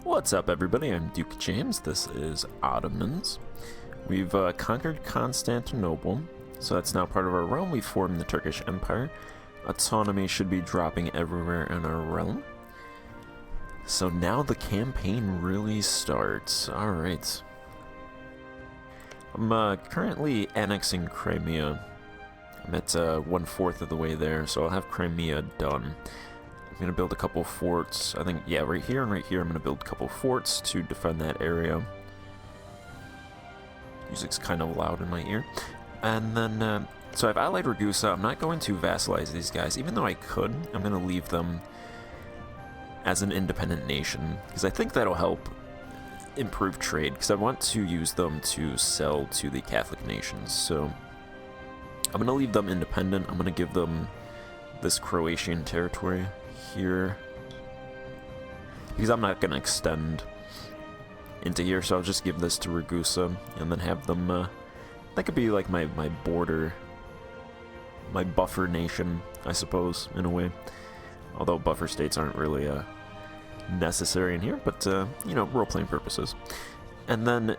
What's up, everybody? I'm Duke James. This is Ottomans. We've conquered Constantinople, so that's now part of our realm. We formed the Turkish Empire. Autonomy should be dropping everywhere in our realm. So now the campaign really starts. Alright. I'm currently annexing Crimea. I'm at 1/4 of the way there, so I'll have Crimea done. I'm going to build a couple forts. I think, yeah, right here and right here I'm going to build a couple forts to defend that area. Music's kind of loud in my ear. And then, so I've allied Ragusa. I'm not going to vassalize these guys, even though I could. I'm going to leave them as an independent nation, because I think that'll help improve trade, because I want to use them to sell to the Catholic nations. So I'm going to leave them independent. I'm going to give them this Croatian territory here, because I'm not going to extend into here, so I'll just give this to Ragusa, and then have them, that could be like my border, my buffer nation, I suppose, in a way. Although buffer states aren't really necessary in here, but, you know, role-playing purposes. And then,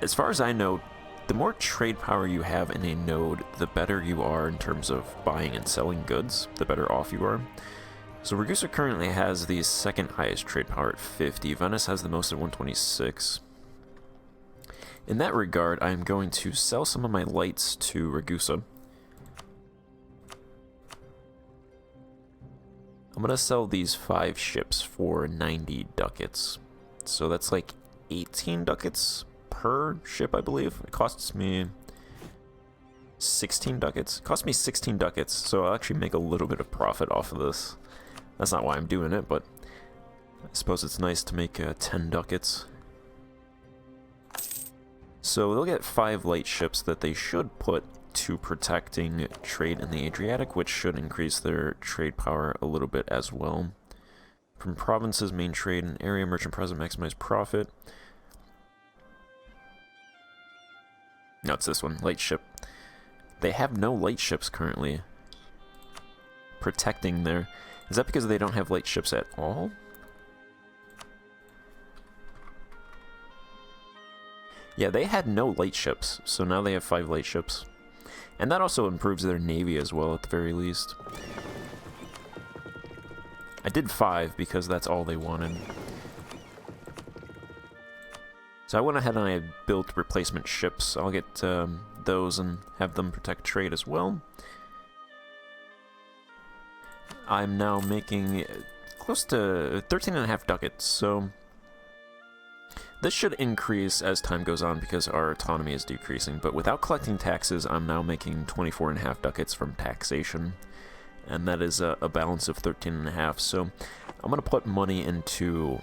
as far as I know, the more trade power you have in a node, the better you are in terms of buying and selling goods, the better off you are. So Ragusa currently has the second highest trade power at 50. Venice has the most at 126. In that regard, I am going to sell some of my lights to Ragusa. I'm going to sell these 5 ships for 90 ducats. So that's like 18 ducats per ship, I believe. It costs me 16 ducats. It cost me 16 ducats, so I'll actually make a little bit of profit off of this. That's not why I'm doing it, but I suppose it's nice to make 10 ducats. So they'll get 5 light ships that they should put to protecting trade in the Adriatic, which should increase their trade power a little bit as well. From provinces, main trade, and area merchant present, maximize profit. No, it's this one, light ship. They have no light ships currently protecting their... Is that because they don't have light ships at all? Yeah, they had no light ships, so now they have 5 light ships. And that also improves their navy as well, at the very least. I did 5 because that's all they wanted. So I went ahead and I built replacement ships. I'll get those and have them protect trade as well. I'm now making close to 13.5 ducats, so this should increase as time goes on because our autonomy is decreasing, but without collecting taxes, I'm now making 24.5 ducats from taxation, and that is a balance of 13.5, so I'm going to put money into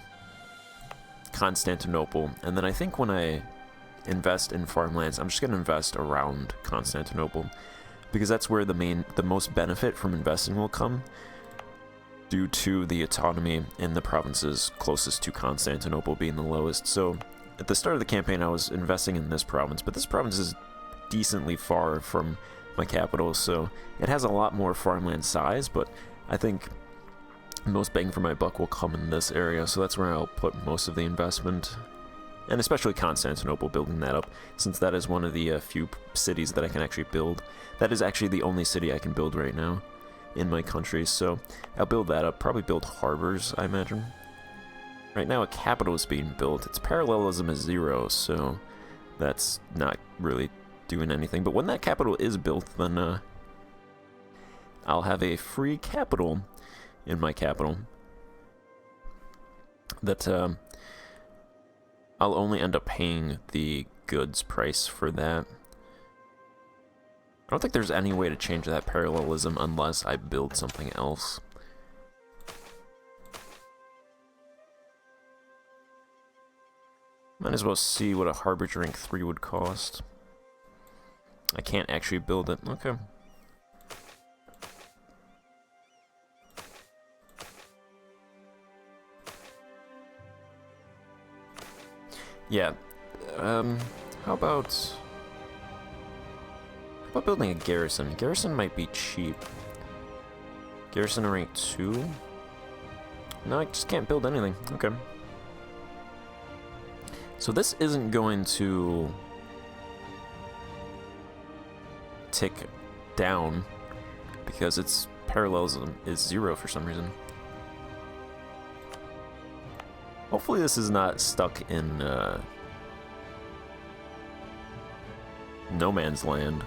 Constantinople, and then I think when I invest in farmlands, I'm just going to invest around Constantinople, because that's where the most benefit from investing will come, due to the autonomy in the provinces closest to Constantinople being the lowest. So at the start of the campaign, I was investing in this province, but this province is decently far from my capital, so it has a lot more farmland size, but I think most bang for my buck will come in this area, so that's where I'll put most of the investment, and especially Constantinople, building that up, since that is one of the few cities that I can actually build. That is actually the only city I can build right now in my country, so I'll build that up, probably build harbors, I imagine. Right now a capital is being built. Its parallelism is 0, so that's not really doing anything, but when that capital is built, then I'll have a free capital in my capital that I'll only end up paying the goods price for that. I don't think there's any way to change that parallelism unless I build something else. Might as well see what a Harbor Rank 3 would cost. I can't actually build it. Okay. Yeah. How about building a garrison? Garrison might be cheap. Garrison rank 2? No, I just can't build anything. Okay. So this isn't going to tick down because its parallelism is 0 for some reason. Hopefully this is not stuck in no man's land.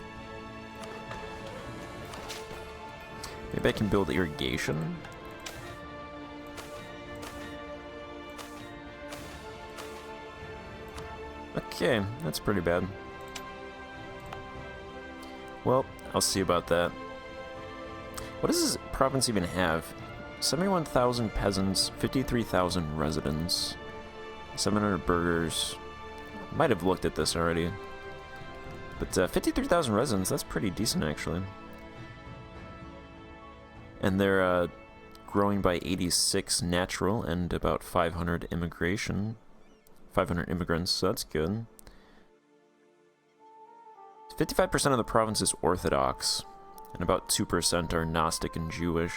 Maybe I can build irrigation. Okay, that's pretty bad. Well, I'll see about that. What does this province even have? 71,000 peasants, 53,000 residents, 700 burghers. Might have looked at this already. But 53,000 residents, that's pretty decent actually. And they're growing by 86 natural and about 500 immigration. 500 immigrants, so that's good. 55% of the province is Orthodox, and about 2% are Gnostic and Jewish.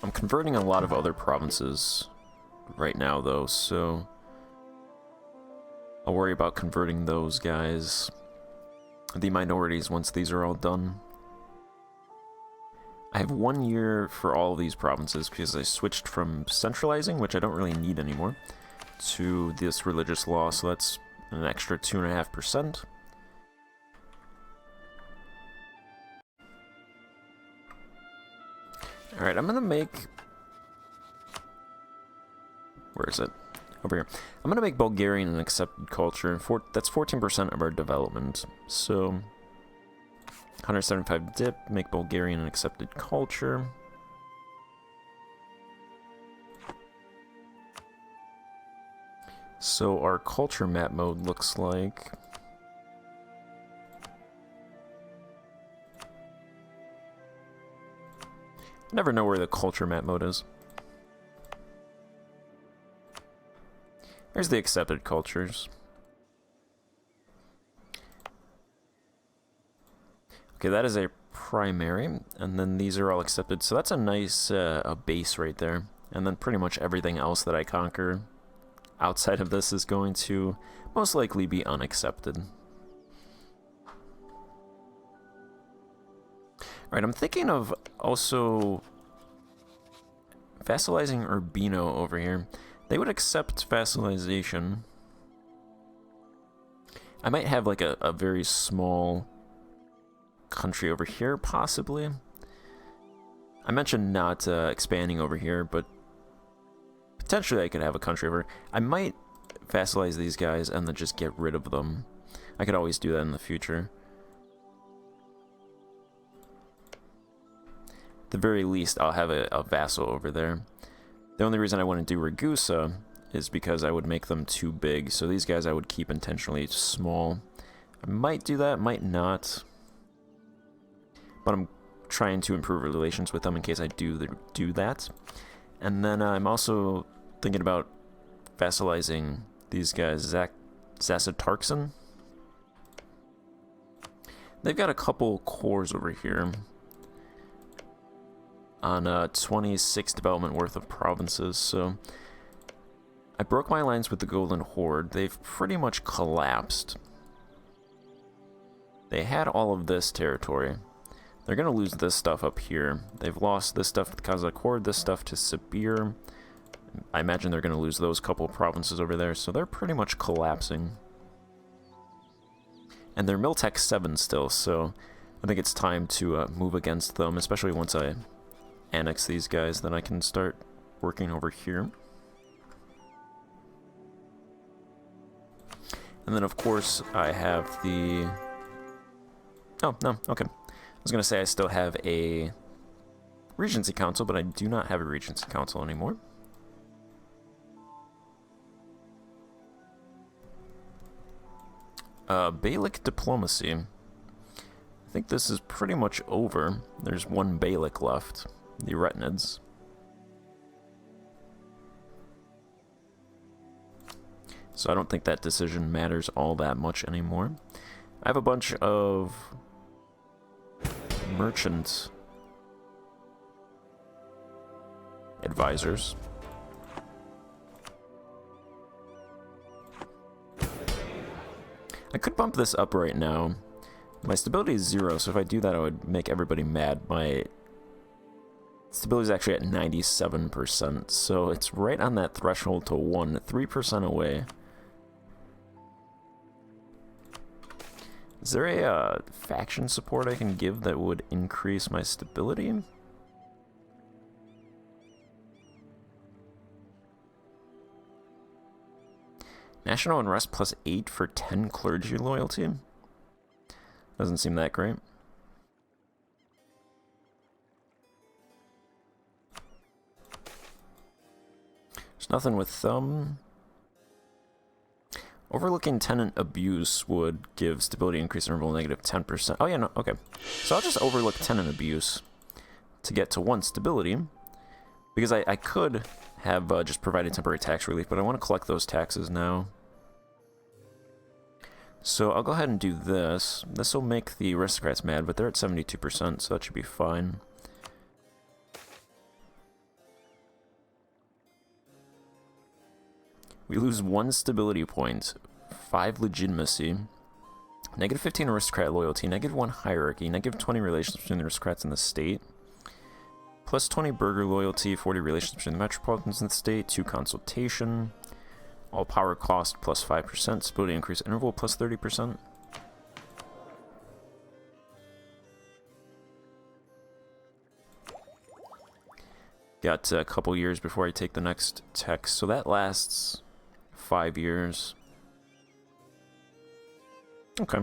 I'm converting a lot of other provinces right now, though, so I'll worry about converting those guys, the minorities, once these are all done. I have 1 year for all of these provinces because I switched from centralizing, which I don't really need anymore, to this religious law, so that's an extra 2.5%. Alright, I'm gonna make... Where is it? Over here. I'm gonna make Bulgarian an accepted culture, and that's 14% of our development, so... 175 dip, make Bulgarian an accepted culture. So our culture map mode looks like... I never know where the culture map mode is. There's the accepted cultures. Okay, that is a primary, and then these are all accepted. So that's a nice a base right there. And then pretty much everything else that I conquer outside of this is going to most likely be unaccepted. Alright, I'm thinking of also vassalizing Urbino over here. They would accept vassalization. I might have like a very small country over here, possibly. I mentioned not expanding over here, but potentially I could have a country over. I might vassalize these guys and then just get rid of them. I could always do that in the future. At the very least, I'll have a vassal over there. The only reason I wouldn't do Ragusa is because I would make them too big, so these guys I would keep intentionally small. I might do that, might not. But I'm trying to improve relations with them in case I do that. And then I'm also thinking about vassalizing these guys, Zasatarkson. They've got a couple cores over here on 26 development worth of provinces, so I broke my alliance with the Golden Horde. They've pretty much collapsed. They had all of this territory. They're going to lose this stuff up here. They've lost this stuff to the Kazakh Horde, this stuff to Sibir. I imagine they're going to lose those couple provinces over there, so they're pretty much collapsing. And they're Miltech 7 still, so I think it's time to move against them, especially once I annex these guys, then I can start working over here. And then, of course, I have the... Oh, no, okay. I was going to say I still have a Regency Council, but I do not have a Regency Council anymore. Bailic Diplomacy. I think this is pretty much over. There's one Bailic left, the Retinids. So I don't think that decision matters all that much anymore. I have a bunch of merchant advisors. I could bump this up right now. My stability is 0, so if I do that, I would make everybody mad. My stability is actually at 97%, so it's right on that threshold to 1, 3% away. Is there a faction support I can give that would increase my stability? National unrest plus 8 for 10 clergy loyalty? Doesn't seem that great. There's nothing with them. Overlooking tenant abuse would give stability increase interval negative 10%. Oh yeah, no, okay. So I'll just overlook tenant abuse to get to 1 stability. Because I could have just provided temporary tax relief, but I want to collect those taxes now. So I'll go ahead and do this. This will make the aristocrats mad, but they're at 72%, so that should be fine. We lose 1 stability point, 5 legitimacy, negative 15 aristocrat loyalty, negative 1 hierarchy, negative 20 relations between the aristocrats and the state, plus 20 burgher loyalty, 40 relations between the metropolitans and the state, 2 consultation, all power cost plus 5%, stability increase interval plus 30%. Got a couple years before I take the next tech, so that lasts 5 years. Okay.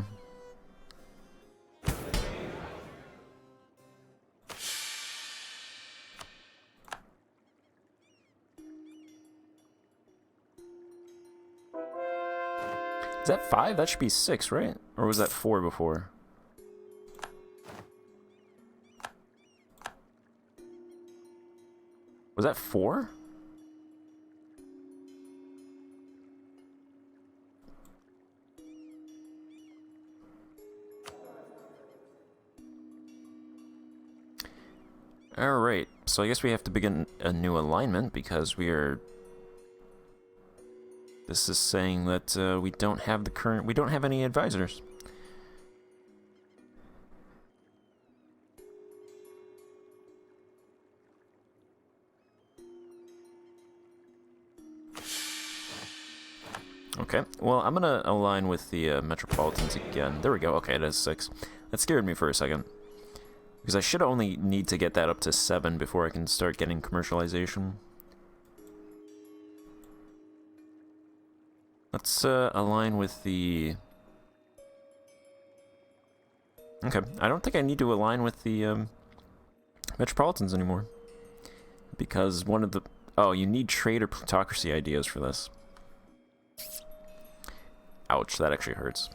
Is that 5? That should be 6, right? Or was that 4 before? Was that 4? Alright, so I guess we have to begin a new alignment because we are... This is saying that we don't have any advisors. Okay, well, I'm gonna align with the metropolitans again. There we go. Okay, it is 6. That scared me for a second. Because I should only need to get that up to 7 before I can start getting commercialization. Let's align with the... Okay, I don't think I need to align with the metropolitans anymore. Because one of the... Oh, you need trade or plutocracy ideas for this. Ouch, that actually hurts.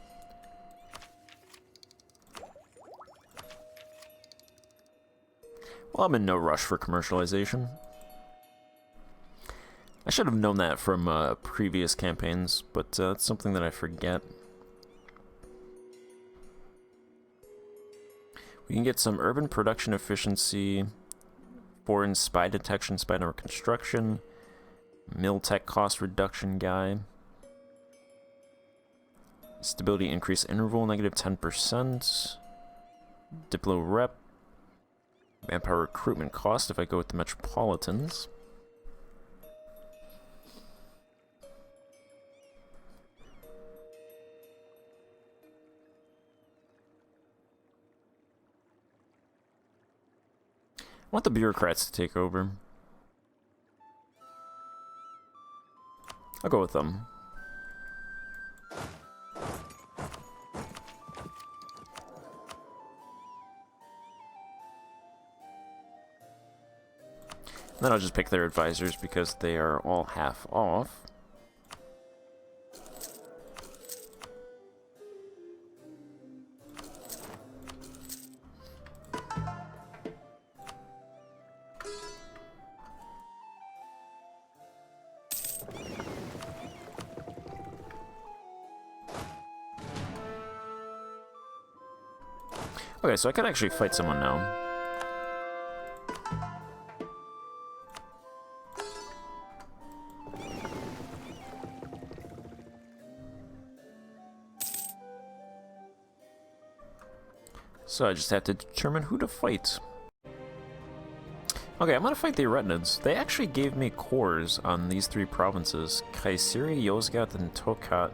Well, I'm in no rush for commercialization. I should have known that from previous campaigns, but it's something that I forget. We can get some urban production efficiency, foreign spy detection, spy network construction, mill tech cost reduction guy, stability increase interval, negative 10%, Diplo rep, manpower recruitment cost if I go with the metropolitans. I want the bureaucrats to take over. I'll go with them. Then I'll just pick their advisors because they are all half off. Okay, so I can actually fight someone now. So I just have to determine who to fight. Okay, I'm gonna fight the Eretnids. They actually gave me cores on these 3 provinces. Kayseri, Yozgat, and Tokat.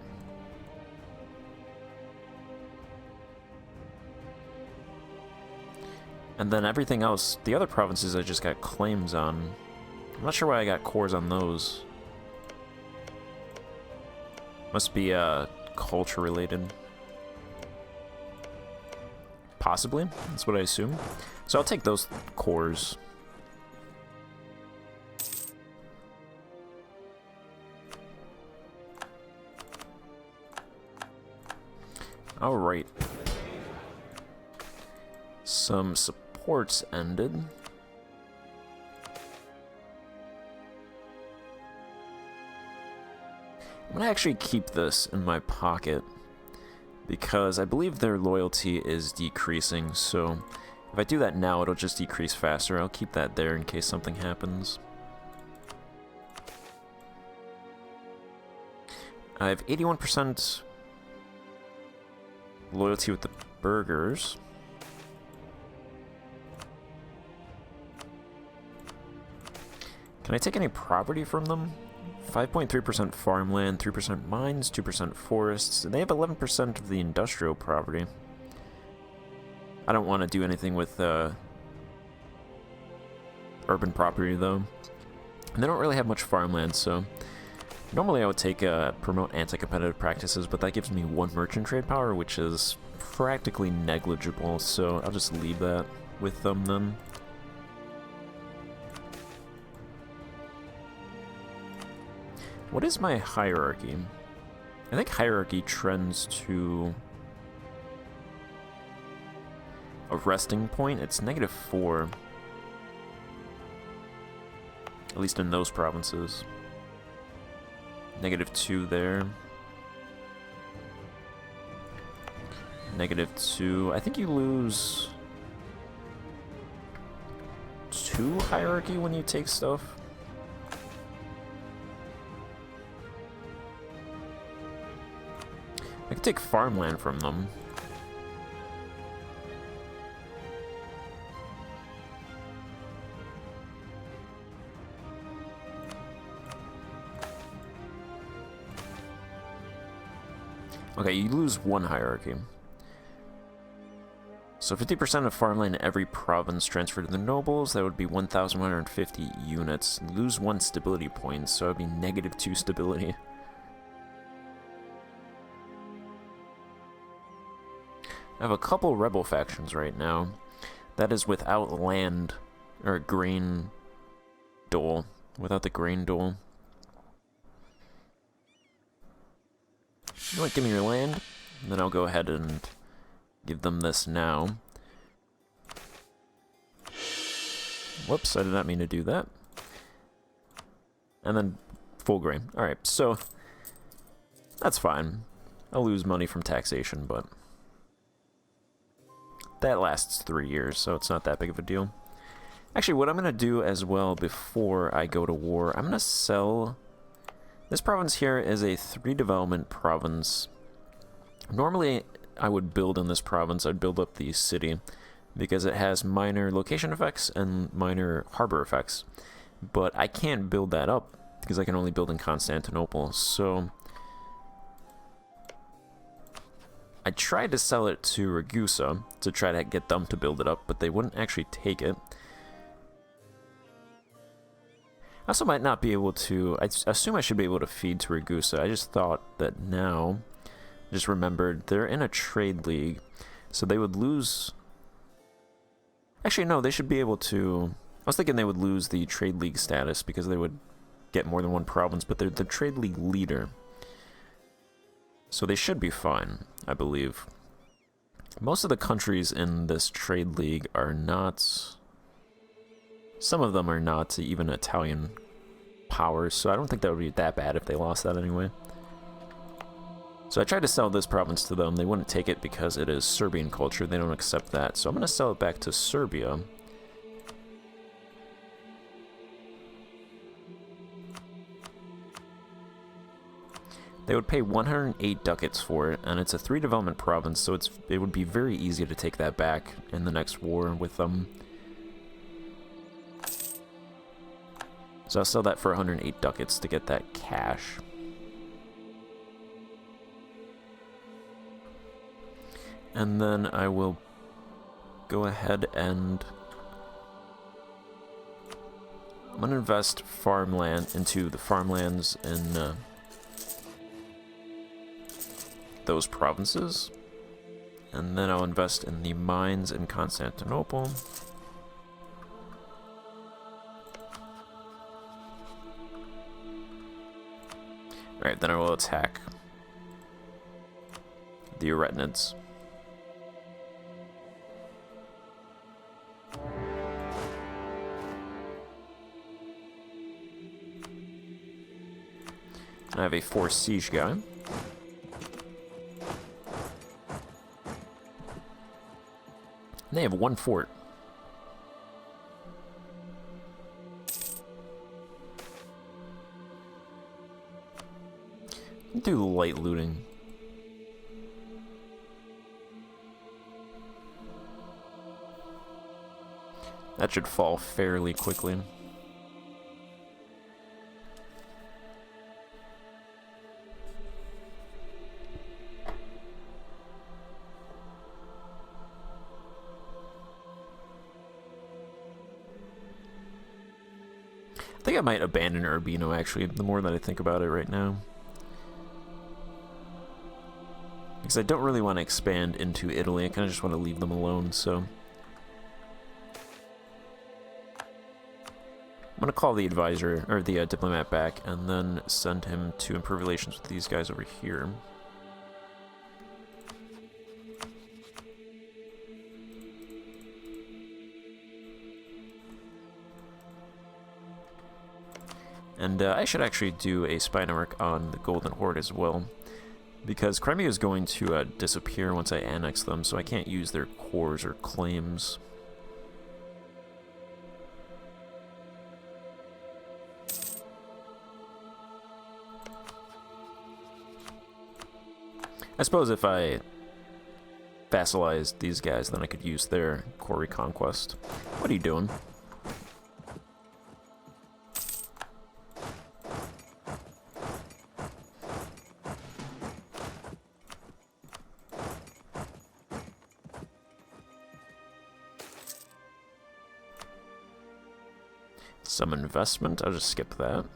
And then everything else, the other provinces I just got claims on. I'm not sure why I got cores on those. Must be culture related. Possibly, that's what I assume. So I'll take those cores. Alright. Some supports ended. I'm gonna actually keep this in my pocket because I believe their loyalty is decreasing, so if I do that now, it'll just decrease faster. I'll keep that there in case something happens. I have 81% loyalty with the burghers. Can I take any property from them? 5.3% farmland, 3% mines, 2% forests, and they have 11% of the industrial property. I don't want to do anything with urban property, though. And they don't really have much farmland, so normally I would take promote anti-competitive practices, but that gives me 1 merchant trade power, which is practically negligible, so I'll just leave that with them then. What is my hierarchy? I think hierarchy trends to a resting point. It's -4. At least in those provinces. -2 there. -2. I think you lose 2 hierarchy when you take stuff. I could take farmland from them. Okay, you lose 1 hierarchy. So 50% of farmland in every province transferred to the nobles, that would be 1,150 units. Lose 1 stability point, so it would be -2 stability. I have a couple rebel factions right now. That is without land, or grain dole. Without the grain dole. You know what, give me your land, and then I'll go ahead and give them this now. Whoops, I did not mean to do that. And then full grain. Alright, so that's fine. I'll lose money from taxation, but that lasts 3 years, so it's not that big of a deal. Actually, what I'm going to do as well before I go to war, I'm going to sell... This province here is a 3 development province. Normally, I would build in this province, I'd build up the city, because it has minor location effects and minor harbor effects. But I can't build that up, because I can only build in Constantinople, so... I tried to sell it to Ragusa to try to get them to build it up, but they wouldn't actually take it. I also might not be able to... I assume I should be able to feed to Ragusa. I just thought that now... I just remembered they're in a trade league, so they would lose... Actually, no, they should be able to... I was thinking they would lose the trade league status because they would get more than 1 province, but they're the trade league leader. So they should be fine, I believe. Most of the countries in this trade league are not... Some of them are not even Italian powers, so I don't think that would be that bad if they lost that anyway. So I tried to sell this province to them. They wouldn't take it because it is Serbian culture. They don't accept that. So I'm going to sell it back to Serbia. They would pay 108 ducats for it, and it's a 3 development province, so it would be very easy to take that back in the next war with them. So I'll sell that for 108 ducats to get that cash. And then I will go ahead and I'm going to invest farmland into the farmlands in those provinces. And then I'll invest in the mines in Constantinople. Alright, then I will attack the Aretinids. I have a forced siege guy. They have 1 fort. Do light looting. That should fall fairly quickly. I think I might abandon Urbino, actually, the more that I think about it right now. Because I don't really want to expand into Italy, I kind of just want to leave them alone, so... I'm going to call the advisor, or the diplomat back, and then send him to improve relations with these guys over here. And I should actually do a spy network on the Golden Horde as well, because Crimea is going to disappear once I annex them, so I can't use their cores or claims. I suppose if I vassalized these guys, then I could use their core reconquest. What are you doing? Some investment, I'll just skip that.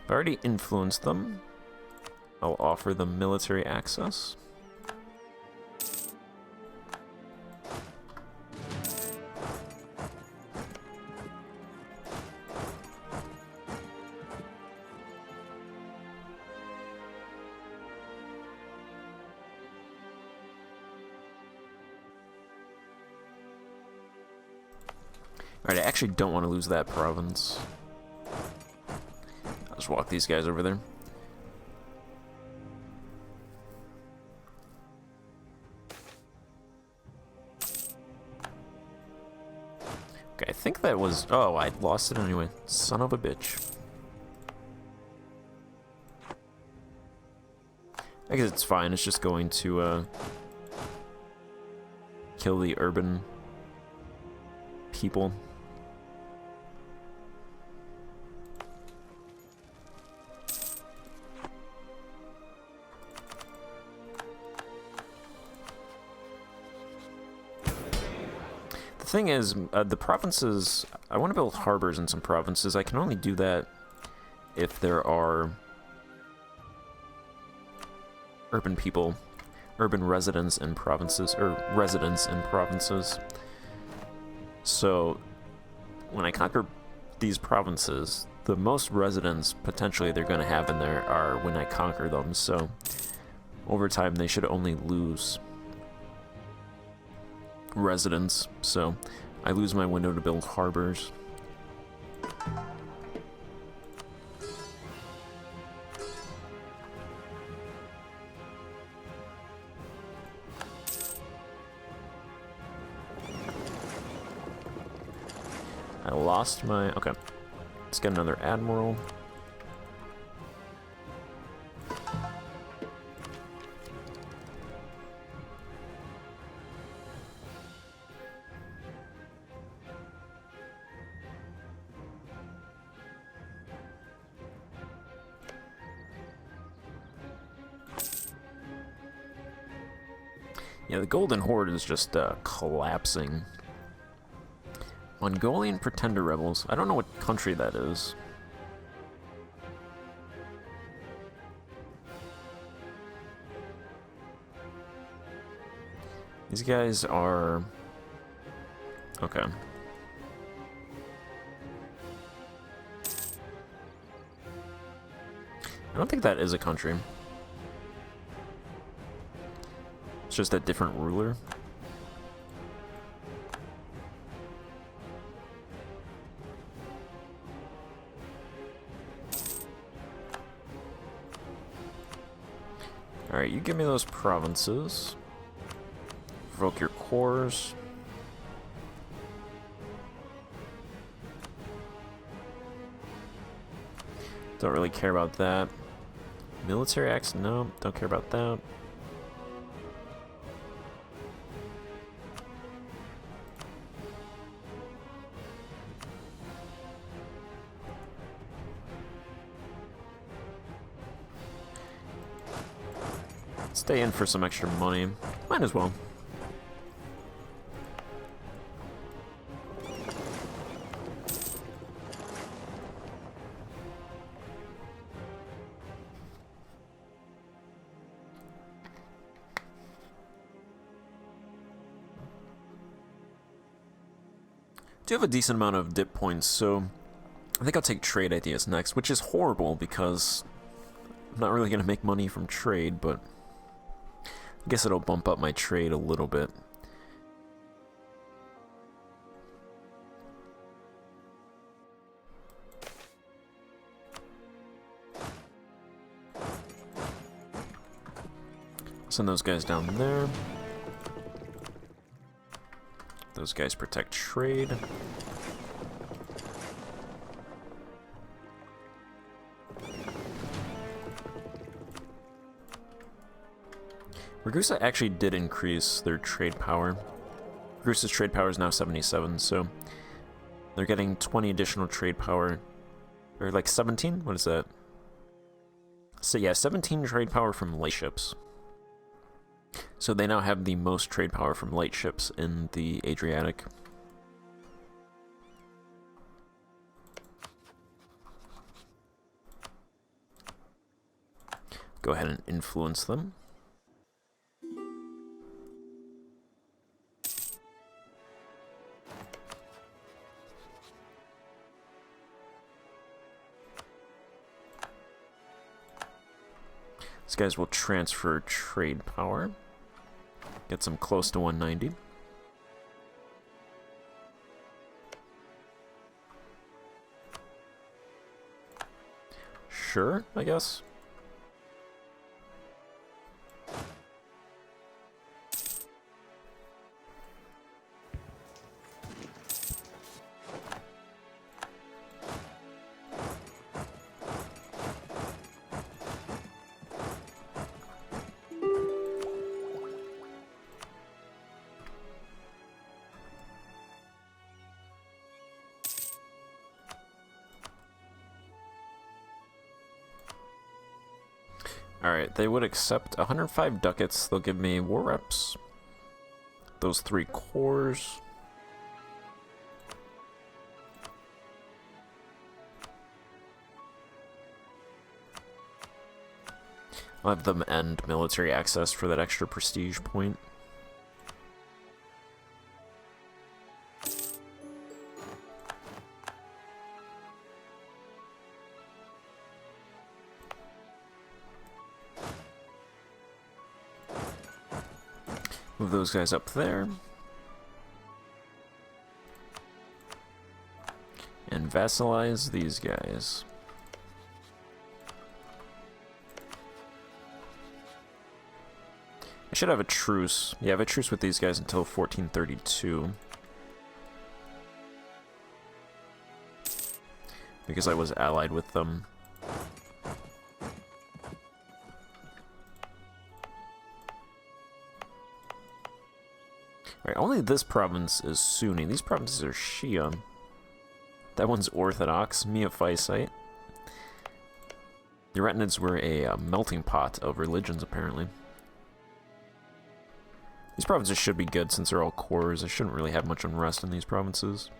I've already influenced them. I'll offer them military access. Alright, I actually don't want to lose that province. I'll just walk these guys over there. Okay, I think that was... Oh, I lost it anyway. Son of a bitch. I guess it's fine. It's just going to kill the urban people. The thing is, the provinces, I want to build harbors in some provinces. I can only do that if there are urban people, urban residents in provinces, or residents in provinces. So, when I conquer these provinces, the most residents potentially they're going to have in there are when I conquer them. So, over time, they should only lose residents, so I lose my window to build harbors. I lost my... Okay. Let's get another admiral. Yeah, the Golden Horde is just collapsing. Mongolian Pretender Rebels. I don't know what country that is. These guys are... Okay. I don't think that is a country. It's just a different ruler. Alright, you give me those provinces. Revoke your cores. Don't really care about that. Military acts? No, don't care about that. Stay in for some extra money. Might as well. Do have a decent amount of dip points, so I think I'll take trade ideas next, which is horrible because I'm not really going to make money from trade, but I guess it'll bump up my trade a little bit. Send those guys down there. Those guys protect trade. Ragusa actually did increase their trade power. Ragusa's trade power is now 77, so they're getting 20 additional trade power. Or like 17? What is that? So yeah, 17 trade power from light ships. So they now have the most trade power from light ships in the Adriatic. Go ahead and influence them. These guys will transfer trade power. Gets them close to 190. Sure, I guess. Alright, they would accept 105 ducats. They'll give me war reps. Those 3 cores. I'll have them end military access for that extra prestige point. Move those guys up there. vassalize these guys. I should have a truce. Yeah, I have a truce with these guys until 1432. Because I was allied with them. Alright, only this province is Sunni. These provinces are Shia. That one's Orthodox, Miaphysite. The Retinids were a melting pot of religions, apparently. These provinces should be good since they're all cores. I shouldn't really have much unrest in these provinces.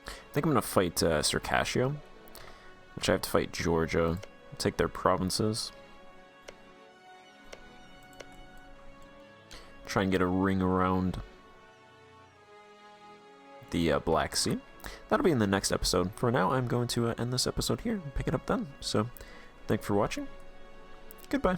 I think I'm going to fight Circassia, which I have to fight Georgia, take their provinces. Try and get a ring around the Black Sea. That'll be in the next episode. For now, I'm going to end this episode here and pick it up then. So, thanks for watching. Goodbye.